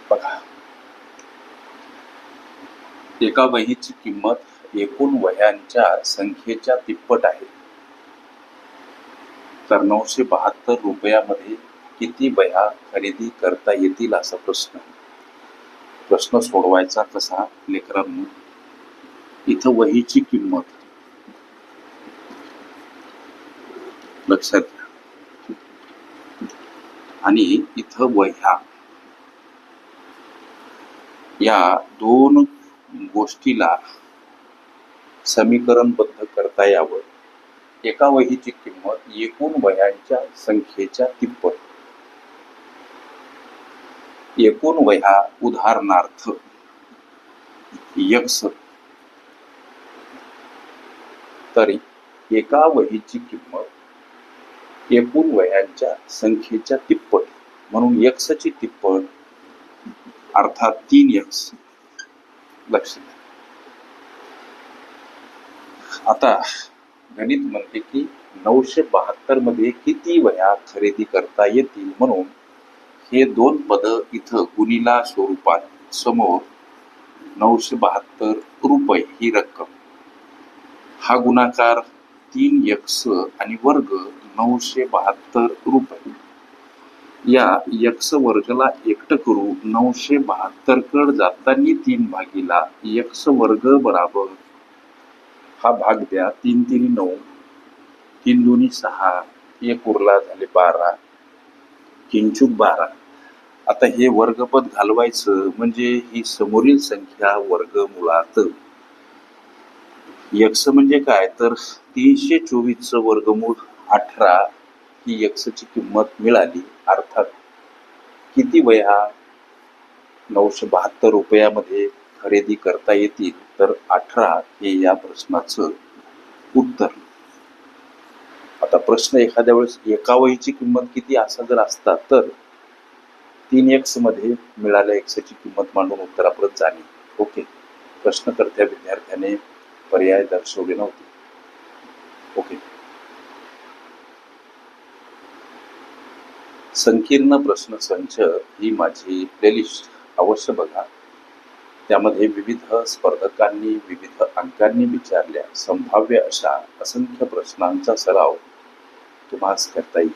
बघा, एका वहीची किंमत एकूण वह्यांच्या संख्येच्या तिप्पट आहे. तर 972 रुपयामध्ये किती वह्या खरेदी करता येतील असा प्रश्न सोडवायचा कसा लेकरांनो? इथं वहीची किंमत लक्षात घ्या आणि इथं वह्या, या दोन गोष्टीला समीकरणबद्ध करता यावं. एका वहीची किंमत एकूण वह्यांच्या संख्येच्या तिप्पट. एकूण वह्या उदाहरणार्थ x, तरी एका वहीची किंमत एकूण वह्यांच्या संख्येच्या तिप्पट, म्हणून x ची तिप्पट अर्थात 3x. लक्षात घ्या. आता गणित म्हणते की 972 मध्ये किती वह्या खरेदी करता येतील, म्हणून हे दोन पद इथं गुणिला स्वरूपात समोर 972 रुपये ही रक्कम, हा गुणाकार 3x आणि वर्ग 972 रुपये. या x वर्गला एकटं करू 972 कड जाताना 3 भागीला x वर्ग बराबर, हा भाग द्या, 3 3 9, 3 2 6, 1 उरला झाले 12, 3 चूक 12. आता हे वर्गपद घालवायचं म्हणजे ही समोरील संख्या वर्गमुळात. x म्हणजे काय तर 324 वर्गमूळ 18 ही x ची किंमत मिळाली. अर्थात किती वह्या 972 रुपयामध्ये खरेदी करता येतील, तर 18 हे या प्रश्नाचं उत्तर. आता प्रश्न एखाद्या वेळेस एका वहीची किंमत किती असा जर असता तर 3x मध्ये मिळाल्या x ची किंमत मांडून उत्तरापर्यंत जाणे. ओके, प्रश्नकर्त्या विद्यार्थ्याने पर्याय दर्शवले नव्हते. ओके, संकीर्ण प्रश्न संच ही माझी प्लेलिस्ट अवश्य बघा. त्यामध्ये विविध स्पर्धकांनी विविध अंकांनी विचारल्या संभाव्य अशा असंख्य प्रश्नांचा सराव तुम्हाला करता येईल.